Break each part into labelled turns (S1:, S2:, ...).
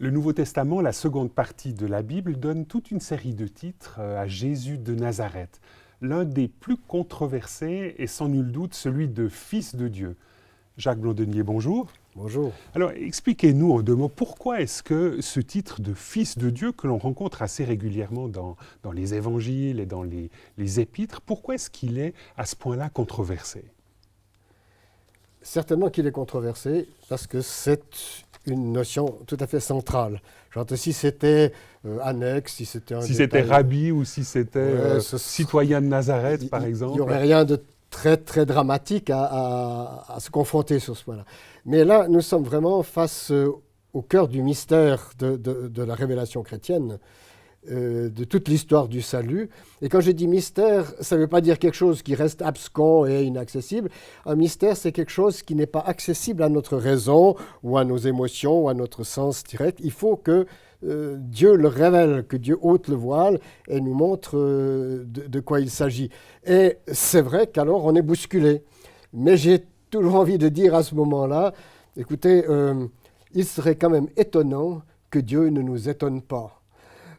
S1: Le Nouveau Testament, la seconde partie de la Bible, donne toute une série de titres à Jésus de Nazareth. L'un des plus controversés est sans nul doute celui de Fils de Dieu. Jacques Blondenier, bonjour.
S2: Bonjour.
S1: Alors, expliquez-nous en deux mots, pourquoi est-ce que ce titre de Fils de Dieu, que l'on rencontre assez régulièrement dans les évangiles et dans les épîtres, pourquoi est-ce qu'il est à ce point-là controversé ?
S2: Certainement qu'il est controversé parce que c'est une notion tout à fait centrale. Genre, si c'était annexe, si c'était
S1: si c'était rabbi ou si c'était citoyen de Nazareth, par exemple.
S2: Il n'y aurait rien de très, très dramatique à se confronter sur ce point-là. Mais là, nous sommes vraiment face au cœur du mystère de la révélation chrétienne, de toute l'histoire du salut. Et quand je dis mystère, ça ne veut pas dire quelque chose qui reste abscon et inaccessible. Un mystère, c'est quelque chose qui n'est pas accessible à notre raison ou à nos émotions ou à notre sens direct. Il faut que Dieu le révèle, que Dieu ôte le voile et nous montre de quoi il s'agit. Et c'est vrai qu'alors on est bousculé. Mais j'ai toujours envie de dire à ce moment-là, écoutez, il serait quand même étonnant que Dieu ne nous étonne pas.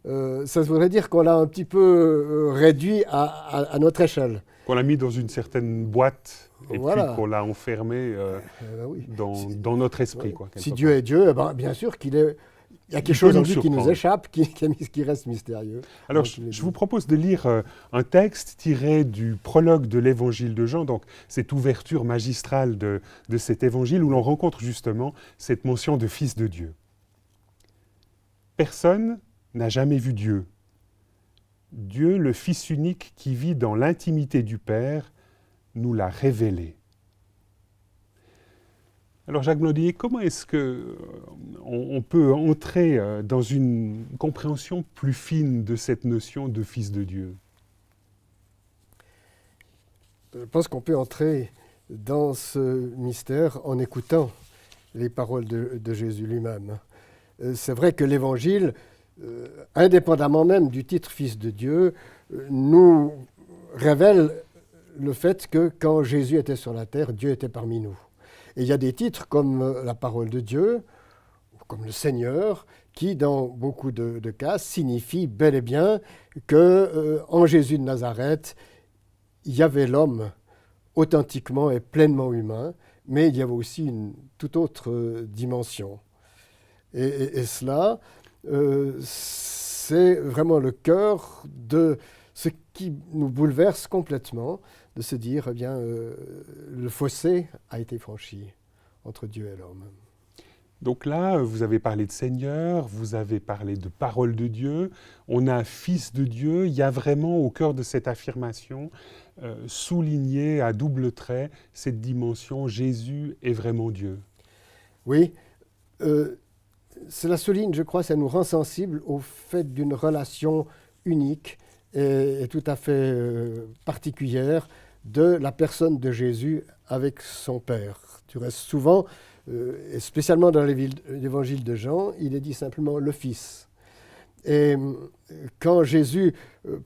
S2: Ça voudrait dire qu'on l'a un petit peu réduit à notre échelle.
S1: Qu'on l'a mis dans une certaine boîte et
S2: voilà.
S1: Puis qu'on l'a enfermé
S2: oui.
S1: dans notre esprit.
S2: Oui.
S1: Quoi,
S2: si Dieu est Dieu, bien sûr qu'il est... Il y a quelque chose en lui qui nous échappe, qui reste mystérieux.
S1: Alors, je vous propose de lire un texte tiré du prologue de l'évangile de Jean, donc cette ouverture magistrale de cet évangile où l'on rencontre justement cette mention de Fils de Dieu. Personne n'a jamais vu Dieu. Dieu, le Fils unique qui vit dans l'intimité du Père, nous l'a révélé. Alors Jacques Blondenier, comment est-ce qu'on peut entrer dans une compréhension plus fine de cette notion de Fils de Dieu ?
S2: Je pense qu'on peut entrer dans ce mystère en écoutant les paroles de Jésus lui-même. C'est vrai que l'Évangile, indépendamment même du titre Fils de Dieu, nous révèle le fait que quand Jésus était sur la terre, Dieu était parmi nous. Et il y a des titres comme la parole de Dieu, comme le Seigneur, qui dans beaucoup de cas signifient bel et bien qu'en Jésus de Nazareth, il y avait l'homme authentiquement et pleinement humain, mais il y avait aussi une toute autre dimension. Et cela, c'est vraiment le cœur de ce qui nous bouleverse complètement, de se dire, eh bien, le fossé a été franchi entre Dieu et l'homme.
S1: Donc là, vous avez parlé de Seigneur, vous avez parlé de parole de Dieu, on a Fils de Dieu, il y a vraiment au cœur de cette affirmation, soulignée à double trait, cette dimension, Jésus est vraiment Dieu.
S2: Oui, cela souligne, je crois, ça nous rend sensibles au fait d'une relation unique et tout à fait particulière de la personne de Jésus avec son Père. Tu restes souvent, et spécialement dans l'évangile de Jean, il est dit simplement le Fils. Et quand Jésus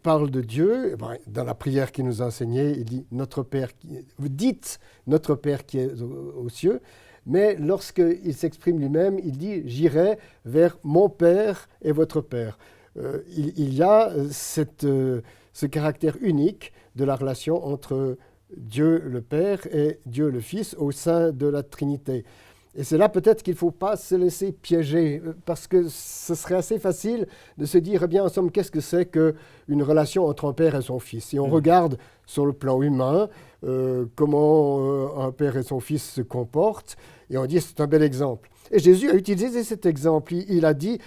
S2: parle de Dieu, dans la prière qu'il nous a enseignée, il dit notre Père, vous dites notre Père qui est aux cieux, mais lorsqu'il s'exprime lui-même, il dit j'irai vers mon Père et votre Père. Il y a ce caractère unique de la relation entre Dieu le Père et Dieu le Fils au sein de la Trinité. Et c'est là peut-être qu'il ne faut pas se laisser piéger, parce que ce serait assez facile de se dire, eh bien, en somme, qu'est-ce que c'est qu'une relation entre un père et son fils ? Si on regarde sur le plan humain comment un père et son fils se comportent, et on dit, c'est un bel exemple. Et Jésus a utilisé cet exemple. Il a dit,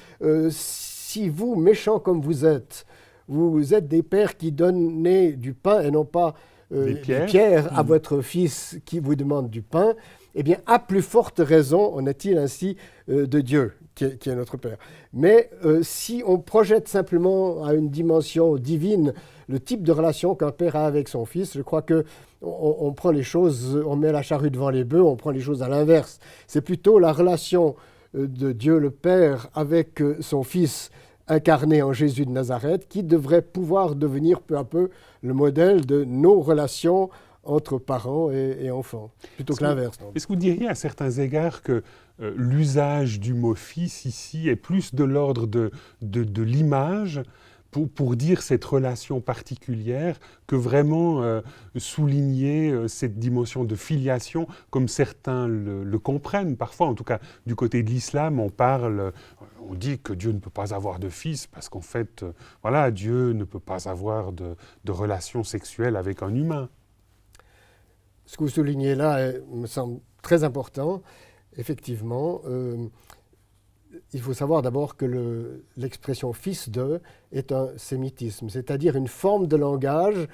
S2: si vous, méchants comme vous êtes des pères qui donnez du pain et non pas des pierres à votre fils qui vous demande du pain, eh bien, à plus forte raison, en est-il ainsi de Dieu, qui est notre Père. Mais si on projette simplement à une dimension divine le type de relation qu'un père a avec son fils, je crois qu'on prend les choses, on met la charrue devant les bœufs, on prend les choses à l'inverse. C'est plutôt la relation de Dieu le Père avec son Fils incarné en Jésus de Nazareth qui devrait pouvoir devenir peu à peu le modèle de nos relations entre parents et enfants, plutôt que l'inverse.
S1: Est-ce que vous diriez à certains égards que l'usage du mot fils ici est plus de l'ordre de l'image pour dire cette relation particulière que vraiment souligner cette dimension de filiation comme certains le comprennent parfois, en tout cas du côté de l'islam on dit que Dieu ne peut pas avoir de fils parce qu'en fait, voilà, Dieu ne peut pas avoir de relation sexuelle avec un humain.
S2: Ce que vous soulignez là me semble très important. Effectivement, il faut savoir d'abord que l'expression « fils de » est un sémitisme, c'est-à-dire une forme de langage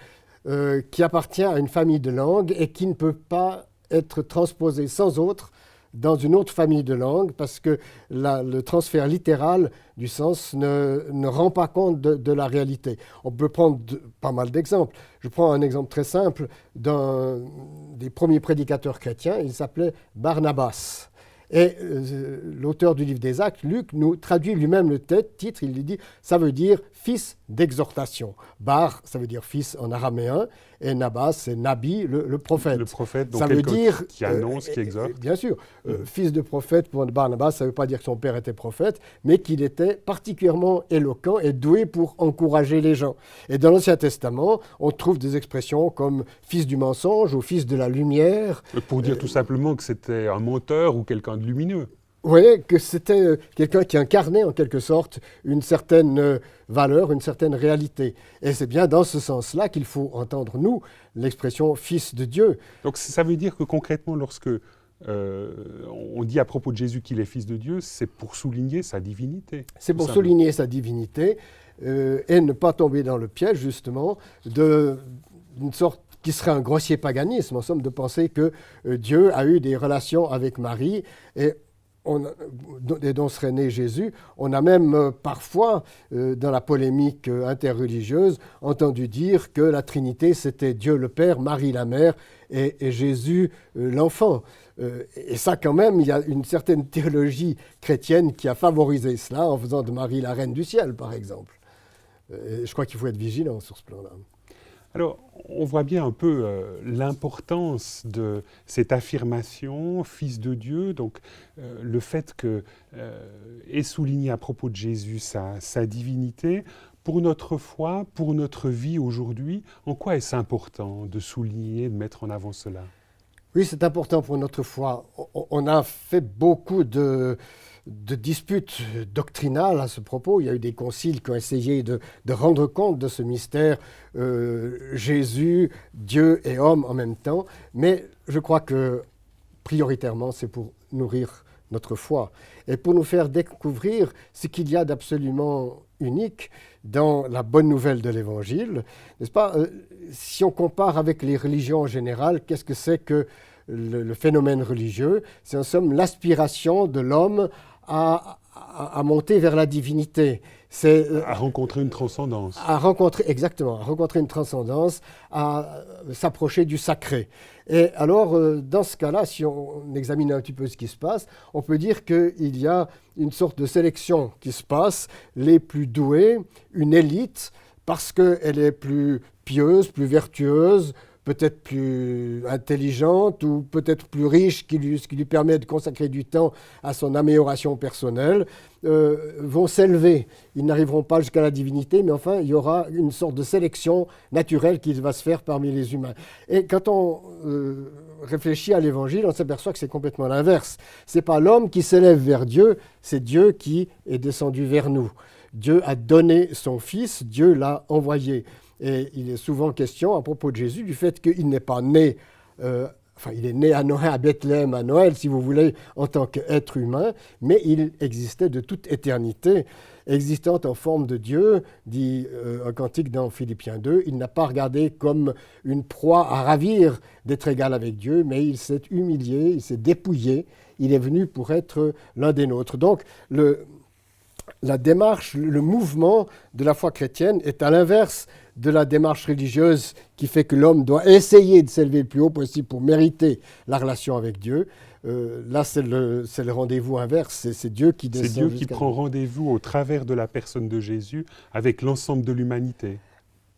S2: qui appartient à une famille de langues et qui ne peut pas être transposée sans autre dans une autre famille de langues parce que le transfert littéral du sens ne rend pas compte de la réalité. On peut prendre pas mal d'exemples. Je prends un exemple très simple d'un des premiers prédicateurs chrétiens, il s'appelait Barnabas. Et l'auteur du livre des Actes, Luc, nous traduit lui-même le titre, il lui dit, ça veut dire fils d'exhortation. Bar, ça veut dire fils en araméen, et Nabas, c'est Nabi, le prophète.
S1: Le prophète, donc
S2: ça veut dire
S1: qui annonce, qui exhorte.
S2: Bien sûr, fils de prophète pour Barnabas, ça ne veut pas dire que son père était prophète, mais qu'il était particulièrement éloquent et doué pour encourager les gens. Et dans l'Ancien Testament, on trouve des expressions comme fils du mensonge ou fils de la lumière.
S1: Pour dire tout simplement que c'était un menteur ou quelqu'un de lumineux.
S2: Oui, que c'était quelqu'un qui incarnait en quelque sorte une certaine valeur, une certaine réalité. Et c'est bien dans ce sens-là qu'il faut entendre, nous, l'expression « fils de Dieu ».
S1: Donc ça veut dire que concrètement, lorsque on dit à propos de Jésus qu'il est fils de Dieu, c'est pour souligner sa divinité.
S2: C'est pour souligner sa divinité et ne pas tomber dans le piège, justement, d'une sorte qui serait un grossier paganisme, en somme, de penser que Dieu a eu des relations avec Marie et dont serait né Jésus. On a même parfois, dans la polémique interreligieuse, entendu dire que la Trinité, c'était Dieu le Père, Marie la Mère et Jésus l'enfant. Et ça, quand même, il y a une certaine théologie chrétienne qui a favorisé cela en faisant de Marie la Reine du Ciel, par exemple. Et je crois qu'il faut être vigilant sur ce plan-là.
S1: Alors, on voit bien un peu l'importance de cette affirmation, fils de Dieu, donc le fait que est souligné à propos de Jésus sa divinité. Pour notre foi, pour notre vie aujourd'hui, en quoi est-ce important de souligner, de mettre en avant cela ?
S2: Oui, c'est important pour notre foi. On a fait beaucoup de disputes doctrinales à ce propos. Il y a eu des conciles qui ont essayé de rendre compte de ce mystère Jésus, Dieu et homme en même temps. Mais je crois que prioritairement, c'est pour nourrir notre foi et pour nous faire découvrir ce qu'il y a d'absolument unique dans la bonne nouvelle de l'Évangile. N'est-ce pas ? Si on compare avec les religions en général, qu'est-ce que c'est que le phénomène religieux ? C'est en somme l'aspiration de l'homme à monter vers la divinité. C'est
S1: à rencontrer une transcendance.
S2: Exactement, à rencontrer une transcendance, à s'approcher du sacré. Et alors, dans ce cas-là, si on examine un petit peu ce qui se passe, on peut dire qu'il y a une sorte de sélection qui se passe, les plus doués, une élite, parce qu'elle est plus pieuse, plus vertueuse, peut-être plus intelligente ou peut-être plus riche, ce qui lui permet de consacrer du temps à son amélioration personnelle, vont s'élever. Ils n'arriveront pas jusqu'à la divinité, mais enfin, il y aura une sorte de sélection naturelle qui va se faire parmi les humains. Et quand on réfléchit à l'Évangile, on s'aperçoit que c'est complètement l'inverse. Ce n'est pas l'homme qui s'élève vers Dieu, c'est Dieu qui est descendu vers nous. Dieu a donné son Fils, Dieu l'a envoyé. Et il est souvent question, à propos de Jésus, du fait qu'il n'est pas né, il est né à Noël, à Bethléem, à Noël, si vous voulez, en tant qu'être humain, mais il existait de toute éternité, existant en forme de Dieu, dit un cantique dans Philippiens 2, il n'a pas regardé comme une proie à ravir d'être égal avec Dieu, mais il s'est humilié, il s'est dépouillé, il est venu pour être l'un des nôtres. Donc, la démarche, le mouvement de la foi chrétienne est à l'inverse de la démarche religieuse qui fait que l'homme doit essayer de s'élever le plus haut possible pour mériter la relation avec Dieu. Là, c'est le rendez-vous inverse, c'est Dieu qui descend.
S1: C'est Dieu qui prend rendez-vous au travers de la personne de Jésus avec l'ensemble de l'humanité.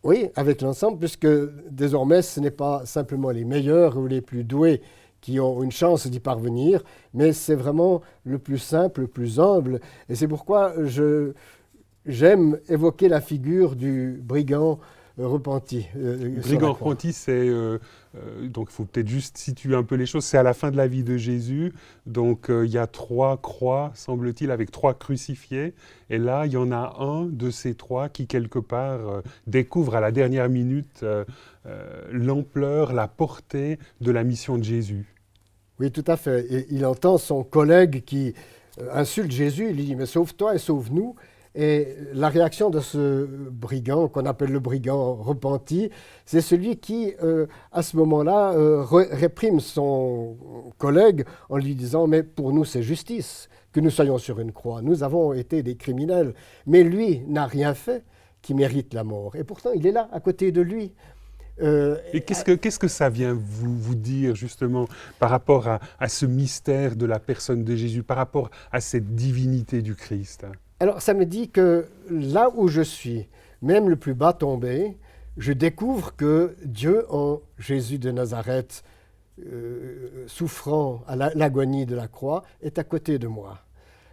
S2: Oui, avec l'ensemble, puisque désormais, ce n'est pas simplement les meilleurs ou les plus doués qui ont une chance d'y parvenir, mais c'est vraiment le plus simple, le plus humble. Et c'est pourquoi j'aime évoquer la figure du brigand repenti.
S1: Brigand repenti, c'est donc il faut peut-être juste situer un peu les choses. C'est à la fin de la vie de Jésus, donc il y a 3 croix, semble-t-il, avec 3 crucifiés. Et là, il y en a un de ces 3 qui quelque part découvre à la dernière minute l'ampleur, la portée de la mission de Jésus.
S2: Oui, tout à fait. Et il entend son collègue qui insulte Jésus. Il lui dit, mais sauve-toi et sauve-nous. Et la réaction de ce brigand, qu'on appelle le brigand repenti, c'est celui qui, à ce moment-là, réprime son collègue en lui disant « Mais pour nous, c'est justice que nous soyons sur une croix. Nous avons été des criminels. Mais lui n'a rien fait qui mérite la mort. Et pourtant, il est là, à côté de lui. »
S1: Et qu'est-ce que ça vient vous dire justement par rapport à ce mystère de la personne de Jésus, par rapport à cette divinité du Christ?
S2: Alors, ça me dit que là où je suis, même le plus bas tombé, je découvre que Dieu, en Jésus de Nazareth, souffrant à l'agonie de la croix, est à côté de moi.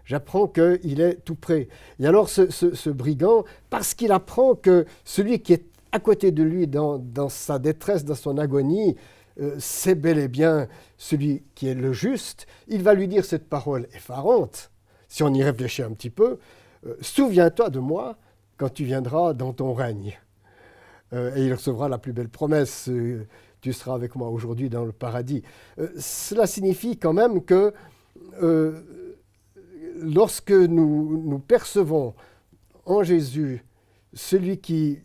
S2: J'apprends qu'il est tout près. Et alors, ce brigand, parce qu'il apprend que celui qui est à côté de lui dans sa détresse, dans son agonie, c'est bel et bien celui qui est le juste, il va lui dire cette parole effarante. Si on y réfléchit un petit peu, souviens-toi de moi quand tu viendras dans ton règne. Et il recevra la plus belle promesse, tu seras avec moi aujourd'hui dans le paradis. Cela signifie quand même que lorsque nous percevons en Jésus celui qui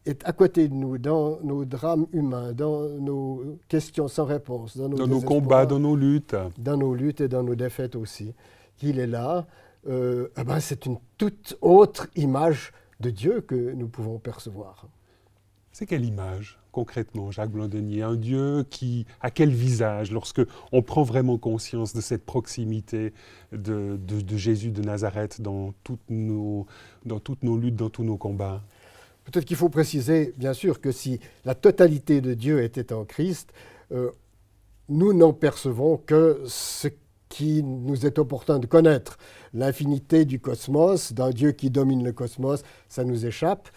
S2: est à côté de nous, dans nos drames humains, dans nos questions sans réponse, dans nos
S1: combats, dans nos luttes.
S2: Dans nos luttes et dans nos défaites aussi, qu'il est là, c'est une toute autre image de Dieu que nous pouvons percevoir.
S1: C'est quelle image, concrètement, Jacques Blandenier? Un Dieu qui a quel visage lorsque on prend vraiment conscience de cette proximité de Jésus de Nazareth dans toutes nos luttes, dans tous nos combats?
S2: Peut-être qu'il faut préciser, bien sûr, que si la totalité de Dieu était en Christ, nous n'en percevons que ce qui nous est opportun de connaître. L'infinité du cosmos, d'un Dieu qui domine le cosmos, ça nous échappe.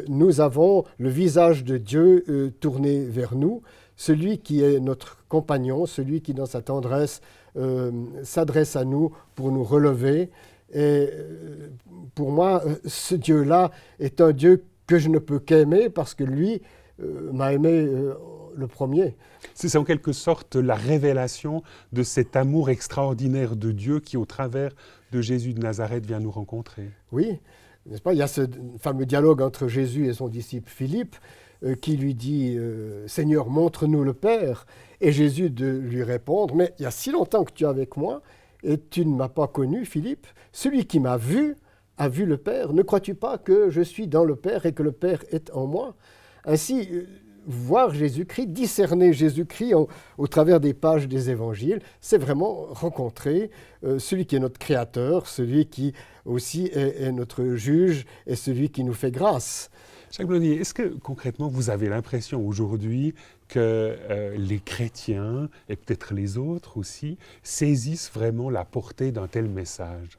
S2: Nous avons le visage de Dieu tourné vers nous, celui qui est notre compagnon, celui qui, dans sa tendresse, s'adresse à nous pour nous relever. Et pour moi, ce Dieu-là est un Dieu que je ne peux qu'aimer parce que lui m'a aimé le premier.
S1: C'est en quelque sorte la révélation de cet amour extraordinaire de Dieu qui, au travers de Jésus de Nazareth, vient nous rencontrer.
S2: Oui, n'est-ce pas? Il y a ce fameux dialogue entre Jésus et son disciple Philippe qui lui dit « Seigneur, montre-nous le Père ». Et Jésus de lui répondre « Mais il y a si longtemps que tu es avec moi et tu ne m'as pas connu, Philippe. Celui qui m'a vu a vu le Père. Ne crois-tu pas que je suis dans le Père et que le Père est en moi ?» Ainsi, voir Jésus-Christ, discerner Jésus-Christ au travers des pages des évangiles, c'est vraiment rencontrer celui qui est notre créateur, celui qui aussi est notre juge et celui qui nous fait grâce.
S1: Jacques Blandenier, est-ce que concrètement vous avez l'impression aujourd'hui que les chrétiens, et peut-être les autres aussi, saisissent vraiment la portée d'un tel message?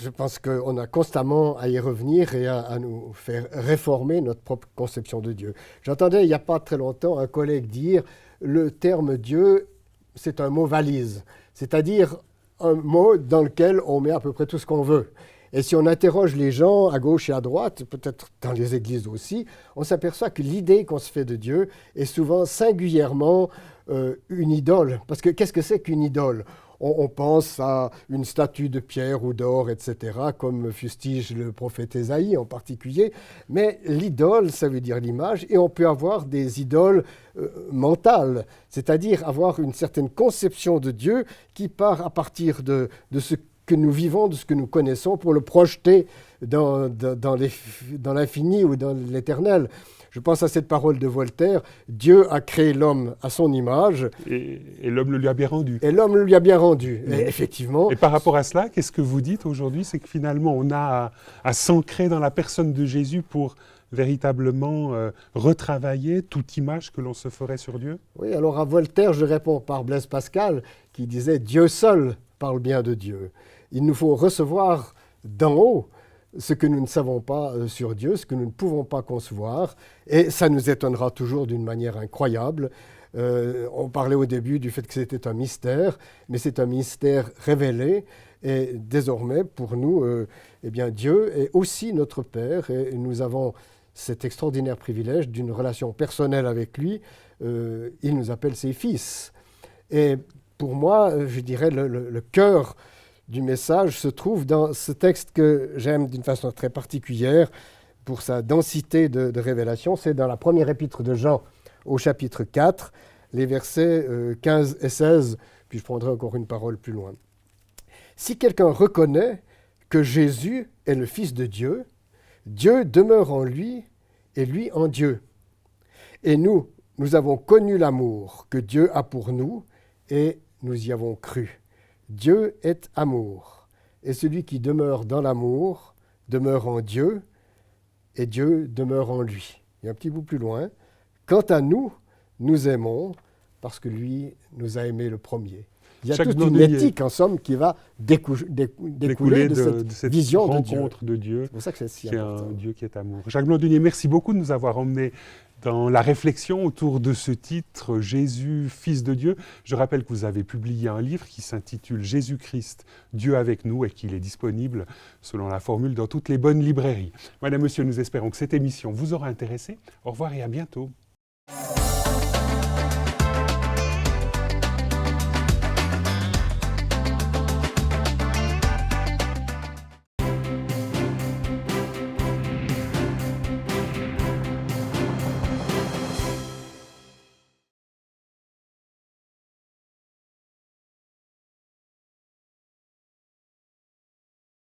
S2: Je pense qu'on a constamment à y revenir et à nous faire réformer notre propre conception de Dieu. J'entendais il n'y a pas très longtemps un collègue dire « le terme Dieu, c'est un mot valise », c'est-à-dire un mot dans lequel on met à peu près tout ce qu'on veut. Et si on interroge les gens à gauche et à droite, peut-être dans les églises aussi, on s'aperçoit que l'idée qu'on se fait de Dieu est souvent singulièrement une idole. Parce que qu'est-ce que c'est qu'une idole ? On pense à une statue de pierre ou d'or, etc., comme fustige le prophète Ésaïe en particulier. Mais l'idole, ça veut dire l'image, et on peut avoir des idoles mentales, c'est-à-dire avoir une certaine conception de Dieu qui part à partir de ce que nous vivons, de ce que nous connaissons, pour le projeter dans l'infini ou dans l'éternel. Je pense à cette parole de Voltaire, Dieu a créé l'homme à son image.
S1: Et l'homme le lui a bien rendu.
S2: Et l'homme le lui a bien rendu. Et effectivement.
S1: Et par rapport à cela, qu'est-ce que vous dites aujourd'hui? C'est que finalement, on a à s'ancrer dans la personne de Jésus pour véritablement retravailler toute image que l'on se ferait sur Dieu?
S2: Oui, alors à Voltaire, je réponds par Blaise Pascal, qui disait « Dieu seul parle bien de Dieu ». Il nous faut recevoir d'en haut ce que nous ne savons pas sur Dieu, ce que nous ne pouvons pas concevoir, et ça nous étonnera toujours d'une manière incroyable. On parlait au début du fait que c'était un mystère, mais c'est un mystère révélé, et désormais, pour nous, eh bien, Dieu est aussi notre Père, et nous avons cet extraordinaire privilège d'une relation personnelle avec lui. Il nous appelle ses fils. Et pour moi, je dirais, le cœur du message se trouve dans ce texte que j'aime d'une façon très particulière pour sa densité de révélation. C'est dans la première épître de Jean au chapitre 4, les versets 15 et 16, puis je prendrai encore une parole plus loin. « Si quelqu'un reconnaît que Jésus est le Fils de Dieu, Dieu demeure en lui et lui en Dieu. Et nous avons connu l'amour que Dieu a pour nous et nous y avons cru. Dieu est amour, et celui qui demeure dans l'amour demeure en Dieu, et Dieu demeure en lui. » Et un petit bout plus loin, « Quant à nous, nous aimons parce que lui nous a aimés le premier. » Il y a toute une éthique, en somme, qui va découler de cette vision
S1: rencontre de Dieu.
S2: C'est pour ça que c'est si
S1: qui
S2: important.
S1: est un Dieu qui est amour. Jacques Blondinier, merci beaucoup de nous avoir emmenés dans la réflexion autour de ce titre, Jésus, Fils de Dieu. Je rappelle que vous avez publié un livre qui s'intitule Jésus-Christ, Dieu avec nous, et qu'il est disponible, selon la formule, dans toutes les bonnes librairies. Madame, Monsieur, nous espérons que cette émission vous aura intéressé. Au revoir et à bientôt.